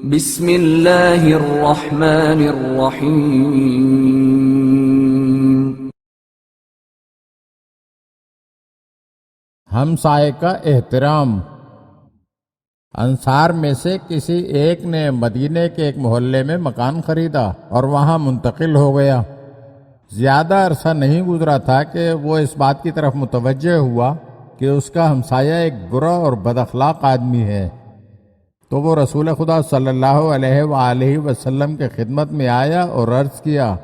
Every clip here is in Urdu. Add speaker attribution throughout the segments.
Speaker 1: بسم اللہ الرحمن الرحیم۔
Speaker 2: ہمسائے کا احترام۔ انصار میں سے کسی ایک نے مدینے کے ایک محلے میں مکان خریدا اور وہاں منتقل ہو گیا۔ زیادہ عرصہ نہیں گزرا تھا کہ وہ اس بات کی طرف متوجہ ہوا کہ اس کا ہمسایہ ایک برا اور بد اخلاق آدمی ہے۔ تو وہ رسول خدا صلی اللہ علیہ وآلہ وسلم کے خدمت میں آیا اور عرض کیا،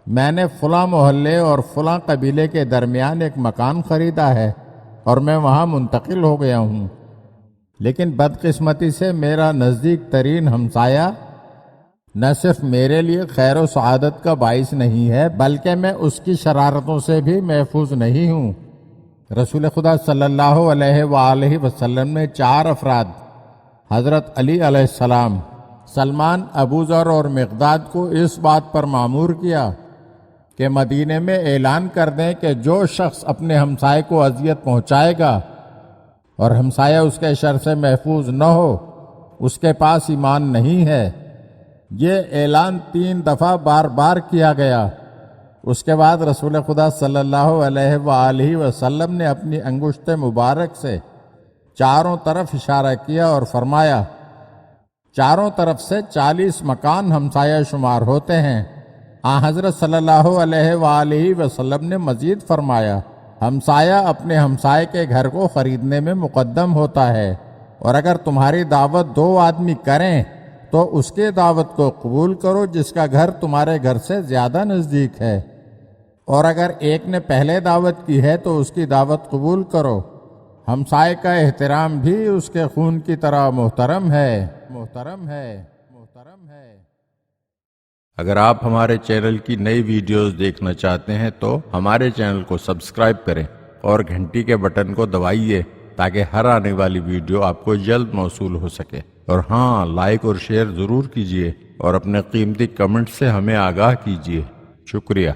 Speaker 2: میں نے فلاں محلے اور فلاں قبیلے کے درمیان ایک مکان خریدا ہے اور میں وہاں منتقل ہو گیا ہوں، لیکن بدقسمتی سے میرا نزدیک ترین ہمسایہ نہ صرف میرے لیے خیر و سعادت کا باعث نہیں ہے بلکہ میں اس کی شرارتوں سے بھی محفوظ نہیں ہوں۔ رسول خدا صلی اللہ علیہ وآلہ وسلم نے 4 افراد حضرت علی علیہ السلام، سلمان، ابو ذر اور مقداد کو اس بات پر مامور کیا کہ مدینے میں اعلان کر دیں کہ جو شخص اپنے ہمسائے کو اذیت پہنچائے گا اور ہمسایہ اس کے شر سے محفوظ نہ ہو، اس کے پاس ایمان نہیں ہے۔ یہ اعلان 3 دفعہ بار بار کیا گیا۔ اس کے بعد رسول خدا صلی اللہ علیہ وآلہ وسلم نے اپنی انگشت مبارک سے چاروں طرف اشارہ کیا اور فرمایا، چاروں طرف سے 40 مکان ہمسایہ شمار ہوتے ہیں۔ حضرت صلی اللہ علیہ وآلہ وسلم نے مزید فرمایا، ہمسایہ اپنے ہمسائے کے گھر کو خریدنے میں مقدم ہوتا ہے، اور اگر تمہاری دعوت 2 آدمی کریں تو اس کے دعوت کو قبول کرو جس کا گھر تمہارے گھر سے زیادہ نزدیک ہے، اور اگر ایک نے پہلے دعوت کی ہے تو اس کی دعوت قبول کرو۔ ہمسائے کا احترام بھی اس کے خون کی طرح محترم ہے۔
Speaker 3: اگر آپ ہمارے چینل کی نئی ویڈیوز دیکھنا چاہتے ہیں تو ہمارے چینل کو سبسکرائب کریں اور گھنٹی کے بٹن کو دبائیے تاکہ ہر آنے والی ویڈیو آپ کو جلد موصول ہو سکے، اور ہاں، لائک اور شیئر ضرور کیجیے اور اپنے قیمتی کمنٹ سے ہمیں آگاہ کیجیے۔ شکریہ۔